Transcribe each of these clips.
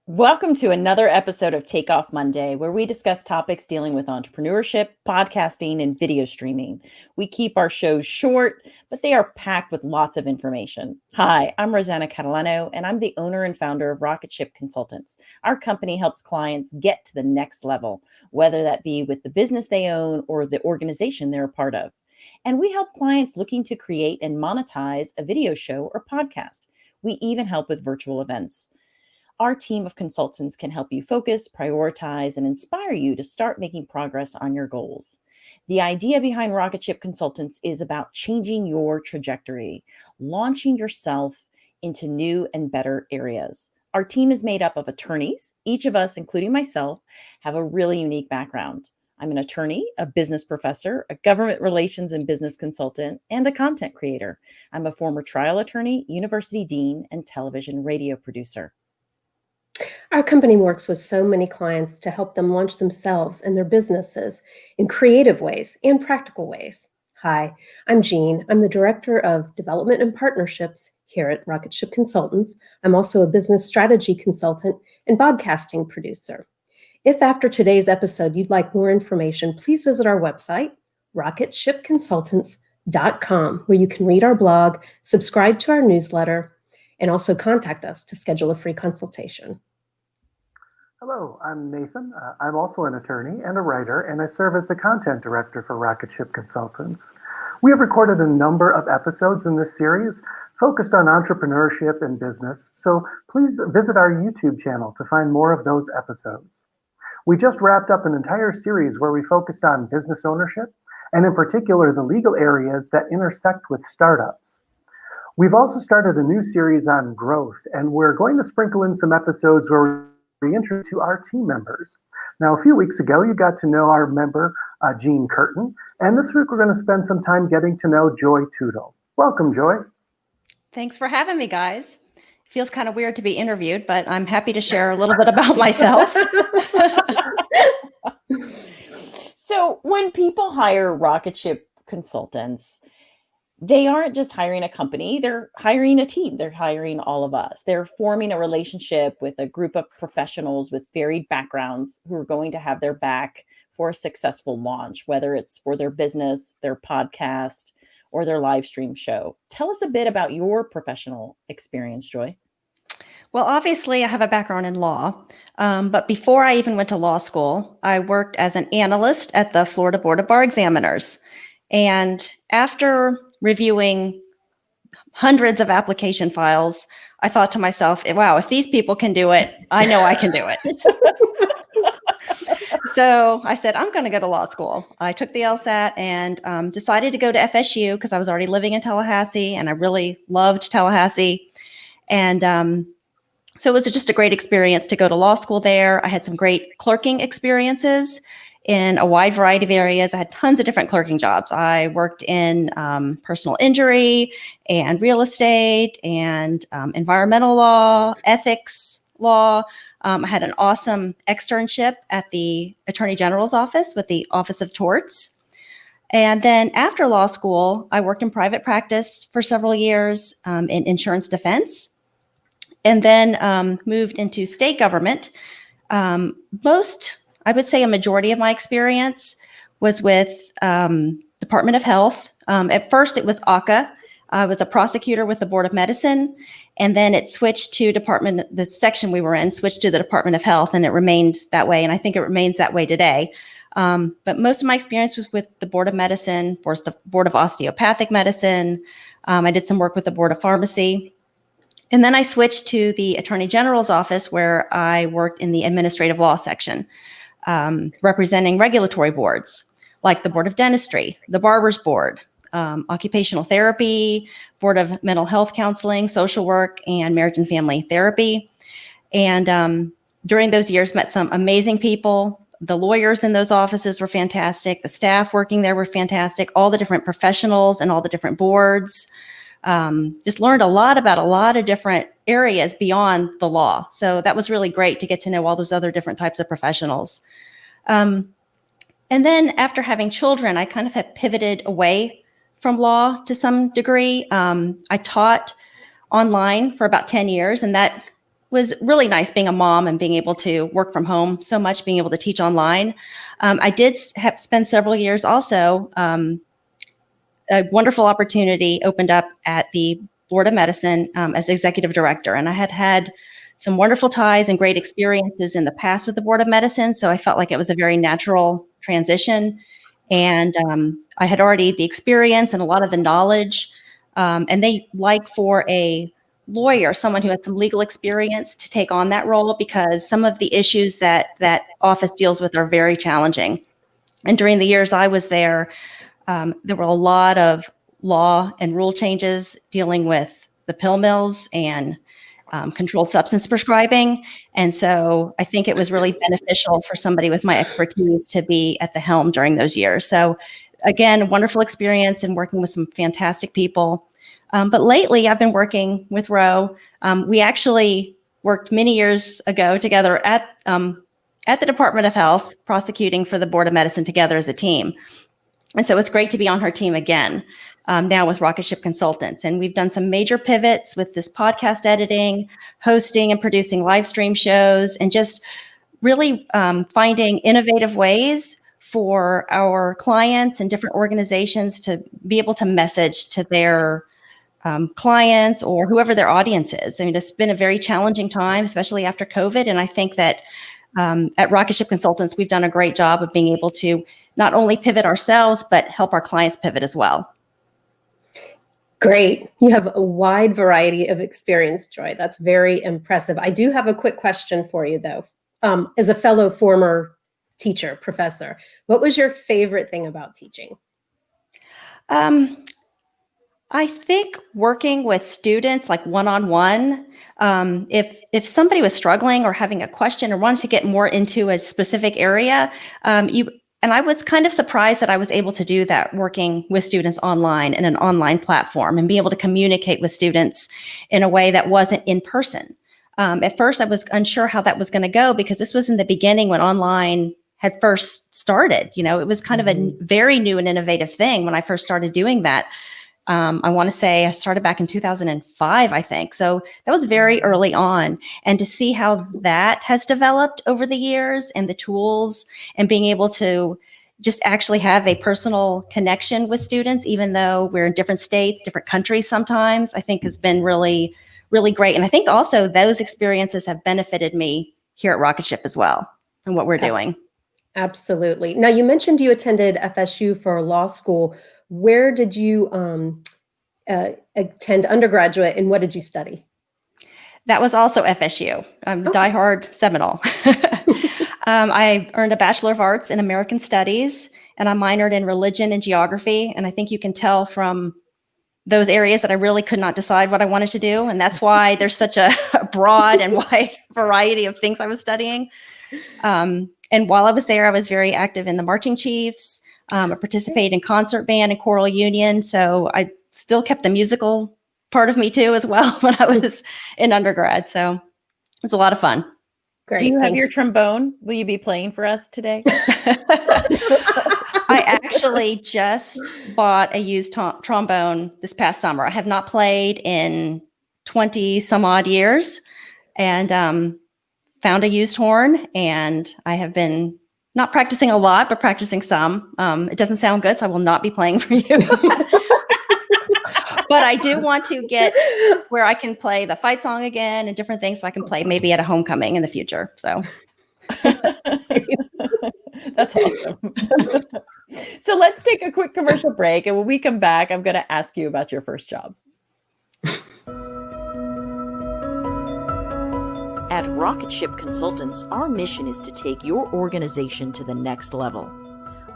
Welcome to another episode of Take Off Monday, where we discuss topics dealing with entrepreneurship, podcasting, and video streaming. We keep our shows short, but they are packed with lots of information. Hi, I'm Rosanna Catalano, and I'm the owner and founder of Rocket Ship Consultants. Our company helps clients get to the next level, whether that be with the business they own or the organization they're a part of. And we help clients looking to create and monetize a video show or podcast. We even help with virtual events. Our team of consultants can help you focus, prioritize, and inspire you to start making progress on your goals. The idea behind Rocket Ship Consultants is about changing your trajectory, launching yourself into new and better areas. Our team is made up of attorneys. Each of us, including myself, have a really unique background. I'm an attorney, a business professor, a government relations and business consultant, and a content creator. I'm a former trial attorney, university dean, and television radio producer. Our company works with so many clients to help them launch themselves and their businesses in creative ways and practical ways. Hi, I'm Jean. I'm the Director of Development and Partnerships here at Rocket Ship Consultants. I'm also a business strategy consultant and podcasting producer. If after today's episode you'd like more information, please visit our website, rocketshipconsultants.com, where you can read our blog, subscribe to our newsletter, and also contact us to schedule a free consultation. Hello, I'm Nathan. I'm also an attorney and a writer, and I serve as the content director for Rocket Ship Consultants. We have recorded a number of episodes in this series focused on entrepreneurship and business, so please visit our YouTube channel to find more of those episodes. We just wrapped up an entire series where we focused on business ownership, and in particular, the legal areas that intersect with startups. We've also started a new series on growth, and we're going to sprinkle in some episodes where we introduce to our team members. Now, a few weeks ago, you got to know our member, Jean Curtin, and this week we're going to spend some time getting to know Joy Toodle. Welcome, Joy. Thanks for having me, guys. It feels kind of weird to be interviewed, but I'm happy to share a little bit about myself. So when people hire Rocket Ship Consultants, they aren't just hiring a company, they're hiring a team. They're hiring all of us. They're forming a relationship with a group of professionals with varied backgrounds who are going to have their back for a successful launch, whether it's for their business, their podcast, or their live stream show. Tell us a bit about your professional experience, Joy. Well, obviously, I have a background in law, but before I even went to law school, I worked as an analyst at the Florida Board of Bar Examiners. And after reviewing hundreds of application files, I thought to myself, wow, if these people can do it, I know I can do it. So I said, I'm going to go to law school. I took the LSAT and decided to go to FSU because I was already living in Tallahassee and I really loved Tallahassee. And so it was just a great experience to go to law school there. I had some great clerking experiences in a wide variety of areas. I had tons of different clerking jobs. I worked in personal injury and real estate and environmental law, ethics law. I had an awesome externship at the Attorney General's office with the Office of Torts. And then after law school, I worked in private practice for several years in insurance defense, and then moved into state government. I would say a majority of my experience was with Department of Health. At first, it was ACA. I was a prosecutor with the Board of Medicine, and then it switched to the section we were in switched to the Department of Health, and it remained that way, and I think it remains that way today. But most of my experience was with the Board of Medicine, Board of Osteopathic Medicine. I did some work with the Board of Pharmacy. And then I switched to the Attorney General's office, where I worked in the administrative law section, representing regulatory boards like the Board of Dentistry, the Barber's Board, Occupational Therapy, Board of Mental Health Counseling, Social Work, and Marriage and Family Therapy. And during those years, met some amazing people. The lawyers in those offices were fantastic. The staff working there were fantastic. All the different professionals and all the different boards. Just learned a lot about a lot of different areas beyond the law. So that was really great to get to know all those other different types of professionals. And then after having children, I kind of have pivoted away from law to some degree. I taught online for about 10 years, and that was really nice being a mom and being able to work from home so much, being able to teach online. I did have spend several years also. A wonderful opportunity opened up at the Board of Medicine as executive director. And I had some wonderful ties and great experiences in the past with the Board of Medicine. So I felt like it was a very natural transition. And I had already the experience and a lot of the knowledge. And they like for a lawyer, someone who has some legal experience, to take on that role, because some of the issues that office deals with are very challenging. And during the years I was there were a lot of law and rule changes dealing with the pill mills and controlled substance prescribing. And so I think it was really beneficial for somebody with my expertise to be at the helm during those years. So again, a wonderful experience and working with some fantastic people. But lately I've been working with Ro. We actually worked many years ago together at the Department of Health, prosecuting for the Board of Medicine together as a team. And so it's great to be on her team again, now with Rocket Ship Consultants. And we've done some major pivots with this podcast editing, hosting and producing live stream shows, and just really finding innovative ways for our clients and different organizations to be able to message to their clients or whoever their audience is. I mean, it's been a very challenging time, especially after COVID. And I think that at Rocket Ship Consultants, we've done a great job of being able to not only pivot ourselves, but help our clients pivot as well. Great. You have a wide variety of experience, Joy. That's very impressive. I do have a quick question for you, though. As a fellow former teacher, professor, what was your favorite thing about teaching? I think working with students, like one-on-one, if somebody was struggling or having a question or wanted to get more into a specific area, and I was kind of surprised that I was able to do that working with students online in an online platform and be able to communicate with students in a way that wasn't in person. At first, I was unsure how that was going to go, because this was in the beginning when online had first started. You know, it was kind of a very new and innovative thing when I first started doing that. I want to say I started back in 2005, I think. So that was very early on. And to see how that has developed over the years and the tools and being able to just actually have a personal connection with students, even though we're in different states, different countries sometimes, I think has been really, really great. And I think also those experiences have benefited me here at Rocket Ship as well and what we're doing. Absolutely. Now, you mentioned you attended FSU for law school. Where did you attend undergraduate, and what did you study? That was also FSU. I'm diehard Seminole. I earned a Bachelor of Arts in American Studies, and I minored in religion and geography. And I think you can tell from those areas that I really could not decide what I wanted to do. And that's why there's such a broad and wide variety of things I was studying. And while I was there, I was very active in the Marching Chiefs. I participated in concert band and choral union. So I still kept the musical part of me too as well when I was in undergrad. So it was a lot of fun. Great. Do you have your trombone? Will you be playing for us today? I actually just bought a used trombone this past summer. I have not played in 20 some odd years, and found a used horn, and I have been not practicing a lot, but practicing some. It doesn't sound good, so I will not be playing for you. But I do want to get where I can play the fight song again and different things, so I can play maybe at a homecoming in the future. So that's awesome. So let's take a quick commercial break. And when we come back, I'm going to ask you about your first job. At Rocket Ship Consultants, our mission is to take your organization to the next level.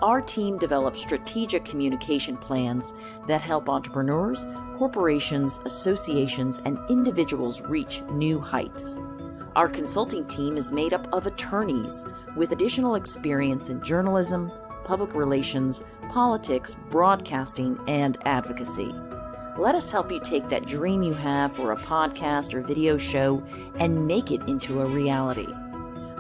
Our team develops strategic communication plans that help entrepreneurs, corporations, associations, and individuals reach new heights. Our consulting team is made up of attorneys with additional experience in journalism, public relations, politics, broadcasting, and advocacy. Let us help you take that dream you have for a podcast or video show and make it into a reality.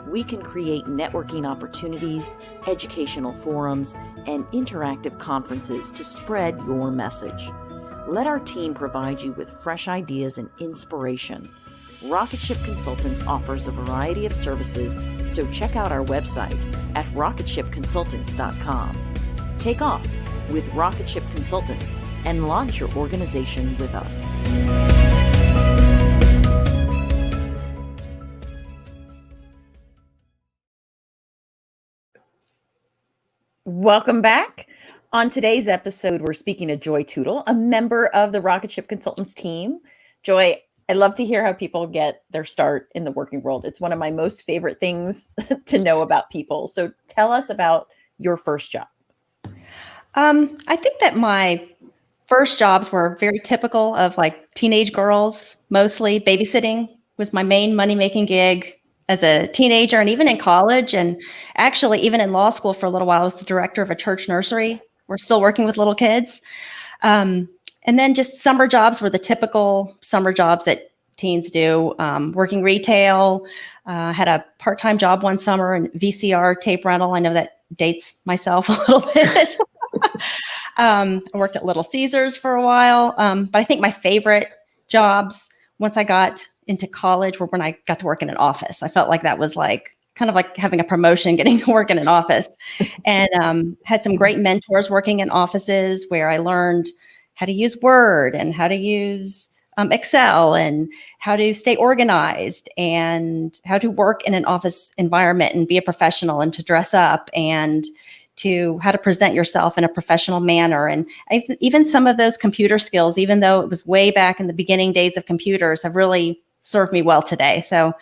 We can create networking opportunities, educational forums, and interactive conferences to spread your message. Let our team provide you with fresh ideas and inspiration. Rocket Ship Consultants offers a variety of services, so check out our website at rocketshipconsultants.com. Take off with Rocket Ship Consultants and launch your organization with us. Welcome back. On today's episode, we're speaking to Joy Toodle, a member of the Rocket Ship Consultants team. Joy, I love to hear how people get their start in the working world. It's one of my most favorite things to know about people. So tell us about your first job. I think that my first jobs were very typical of like teenage girls, mostly babysitting was my main money-making gig as a teenager and even in college. And actually, even in law school for a little while, I was the director of a church nursery. We're still working with little kids. And then just summer jobs were the typical summer jobs that teens do, working retail, had a part-time job one summer in VCR tape rental. I know that dates myself a little bit. I worked at Little Caesars for a while, but I think my favorite jobs once I got into college were when I got to work in an office. I felt like that was like kind of like having a promotion, getting to work in an office, and had some great mentors working in offices where I learned how to use Word and how to use Excel and how to stay organized and how to work in an office environment and be a professional and to dress up and to how to present yourself in a professional manner. And even some of those computer skills, even though it was way back in the beginning days of computers, have really served me well today. So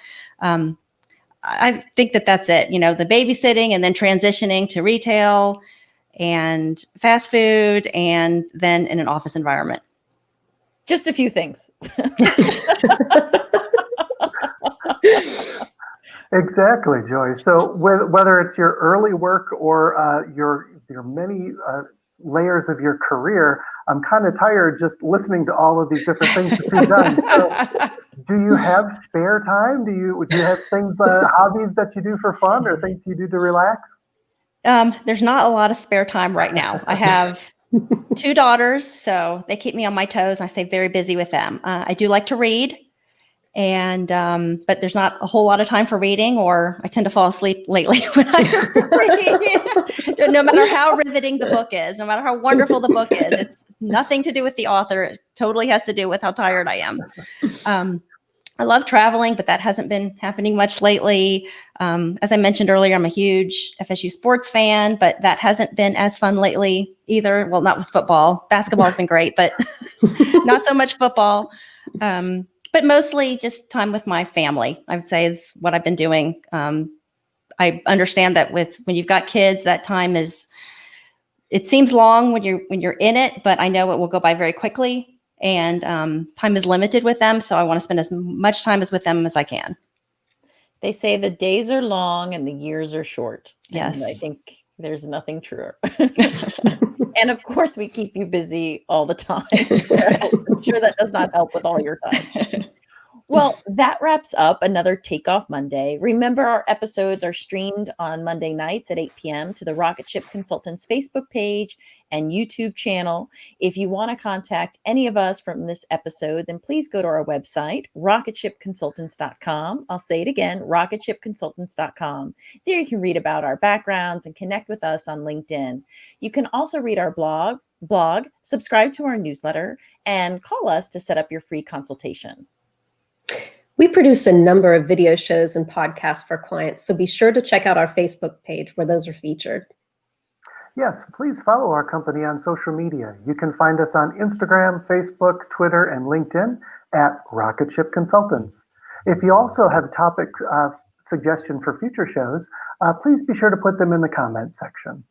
I think that that's it, the babysitting and then transitioning to retail and fast food and then in an office environment. Just a few things. Exactly, Joy. So whether it's your early work or your many layers of your career, I'm kind of tired just listening to all of these different things that you've done. So do you have spare time? Do you have things, hobbies that you do for fun or things you do to relax? There's not a lot of spare time right now. I have 2 daughters, so they keep me on my toes. And I stay very busy with them. I do like to read. And, but there's not a whole lot of time for reading, or I tend to fall asleep lately when I read. No matter how riveting the book is, no matter how wonderful the book is, it's nothing to do with the author. It totally has to do with how tired I am. I love traveling, but that hasn't been happening much lately. As I mentioned earlier, I'm a huge FSU sports fan, but that hasn't been as fun lately either. Well, not with football. Basketball has been great, but not so much football. But mostly just time with my family, I would say, is what I've been doing. I understand that when you've got kids, that time it seems long when you're in it, but I know it will go by very quickly, and time is limited with them. So I want to spend as much time with them as I can. They say the days are long and the years are short. Yes. And I think there's nothing truer. And of course, we keep you busy all the time. I'm sure that does not help with all your time. Well, that wraps up another Takeoff Monday. Remember, our episodes are streamed on Monday nights at 8 p.m. to the Rocket Ship Consultants Facebook page and YouTube channel. If you want to contact any of us from this episode, then please go to our website, rocketshipconsultants.com. I'll say it again, rocketshipconsultants.com. There you can read about our backgrounds and connect with us on LinkedIn. You can also read our blog, subscribe to our newsletter, and call us to set up your free consultation. We produce a number of video shows and podcasts for clients, so be sure to check out our Facebook page where those are featured. Yes, please follow our company on social media. You can find us on Instagram, Facebook, Twitter, and LinkedIn at Rocket Ship Consultants. If you also have topic suggestion for future shows, please be sure to put them in the comments section.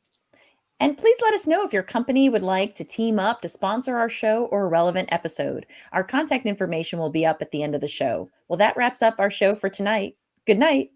And please let us know if your company would like to team up to sponsor our show or a relevant episode. Our contact information will be up at the end of the show. Well, that wraps up our show for tonight. Good night.